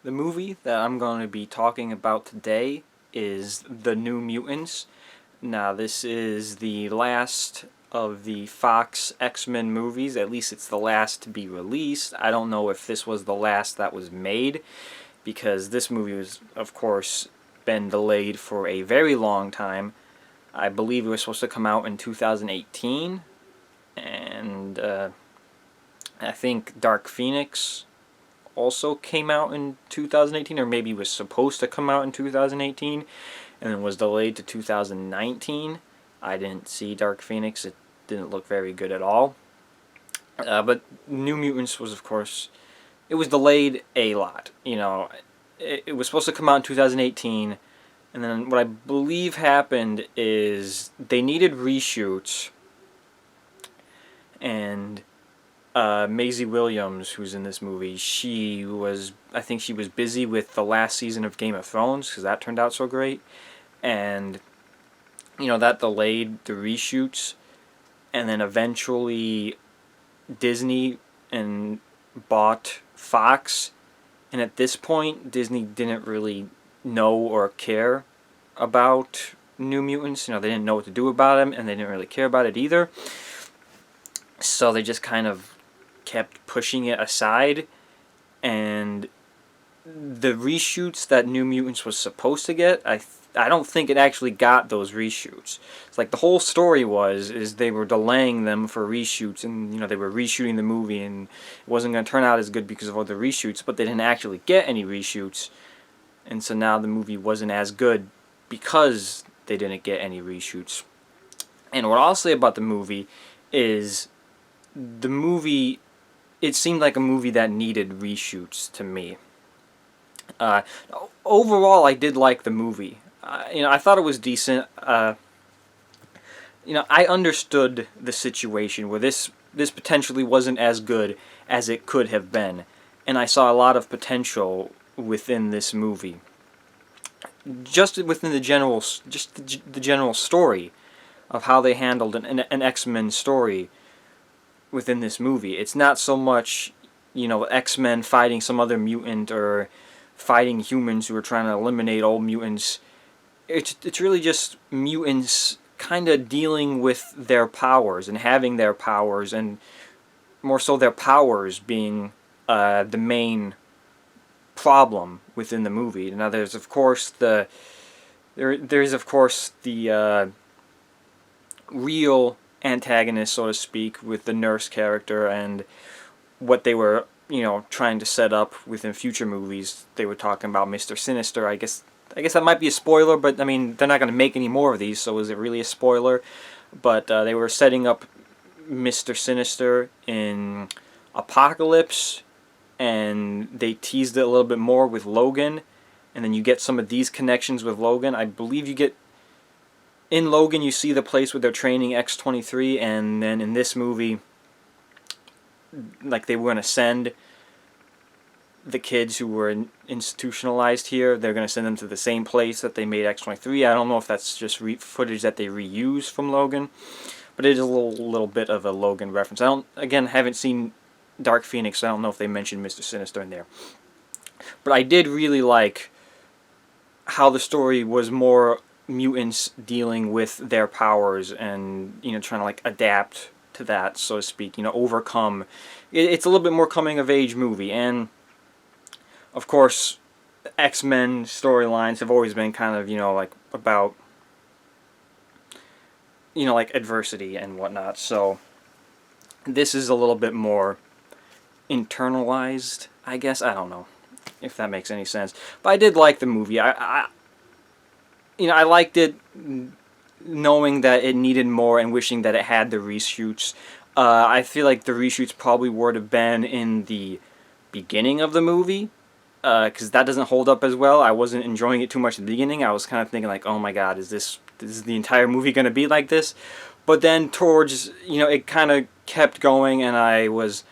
The movie that I'm going to be talking about today is The New Mutants. Now, this is the last of the Fox X-Men movies. At least it's the last to be released. I don't know if this was the last that was made, because this movie was, of course, been delayed for a very long time. I believe it was supposed to come out in 2018, and I think Dark Phoenix also came out in 2018, or maybe was supposed to come out in 2018 and then was delayed to 2019. I didn't see Dark Phoenix. It didn't look very good at all. But New Mutants was, of course, it was delayed a lot. It was supposed to come out in 2018, and then what I believe happened is they needed reshoots, and Maisie Williams, who's in this movie, I think she was busy with the last season of Game of Thrones, because that turned out so great, and that delayed the reshoots, and then eventually Disney and bought Fox, and at this point Disney didn't really know or care about New Mutants. They didn't know what to do about them, and they didn't really care about it either, so they just kind of kept pushing it aside. And the reshoots that New Mutants was supposed to get, I don't think it actually got those reshoots. It's like the whole story is they were delaying them for reshoots, and they were reshooting the movie, and it wasn't going to turn out as good because of all the reshoots, but they didn't actually get any reshoots, and so now the movie wasn't as good because they didn't get any reshoots. And what I'll say about the movie is the movie, it seemed like a movie that needed reshoots to me. Overall, I did like the movie. I thought it was decent. I understood the situation where this potentially wasn't as good as it could have been, and I saw a lot of potential within this movie. Just within the general story of how they handled an X-Men story within this movie. It's not so much, X-Men fighting some other mutant or fighting humans who are trying to eliminate all mutants. It's really just mutants kind of dealing with their powers and having their powers, and more so their powers being the main problem within the movie. Now there's of course the real antagonist, so to speak, with the nurse character and what they were, trying to set up within future movies. They were talking about Mr. Sinister. I guess that might be a spoiler, but I mean, they're not going to make any more of these, so is it really a spoiler? But they were setting up Mr. Sinister in Apocalypse, and they teased it a little bit more with Logan, and then you get some of these connections with Logan. I believe you get in Logan, you see the place where they're training X-23, and then in this movie, like, they were going to send the kids who were institutionalized here, they're going to send them to the same place that they made X-23. I don't know if that's just footage that they reuse from Logan, but it is a little bit of a Logan reference. Haven't seen Dark Phoenix, so I don't know if they mentioned Mr. Sinister in there. But I did really like how the story was more mutants dealing with their powers and trying to like adapt to that, so to speak, overcome. It's a little bit more coming of age movie, and of course X-Men storylines have always been kind of like about like adversity and whatnot, so this is a little bit more internalized, I guess. I don't know if that makes any sense, but I did like the movie. I liked it, knowing that it needed more and wishing that it had the reshoots. I feel like the reshoots probably would have been in the beginning of the movie, because that doesn't hold up as well. I wasn't enjoying it too much at the beginning. I was kind of thinking like, oh my god, is the entire movie going to be like this? But then towards, it kind of kept going, and I was,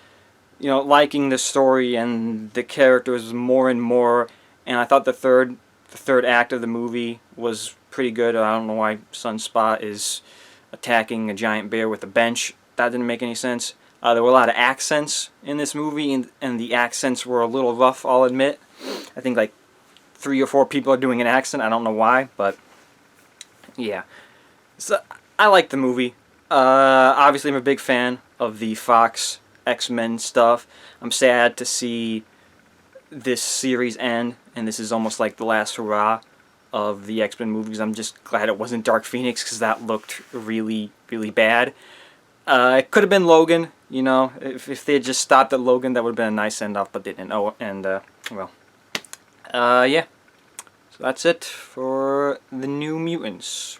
liking the story and the characters more and more, and I thought the third act of the movie was pretty good. I don't know why Sunspot is attacking a giant bear with a bench. That didn't make any sense. There were a lot of accents in this movie, and the accents were a little rough, I'll admit. I think like 3 or 4 people are doing an accent. I don't know why, but yeah. So I like the movie. Obviously, I'm a big fan of the Fox X-Men stuff. I'm sad to see this series end, and this is almost like the last hurrah of the X-Men movies. I'm just glad it wasn't Dark Phoenix, because that looked really, really bad. It could have been Logan, you know. If they had just stopped at Logan, that would have been a nice send-off, but they didn't. Oh, and, well. Yeah. So that's it for the New Mutants.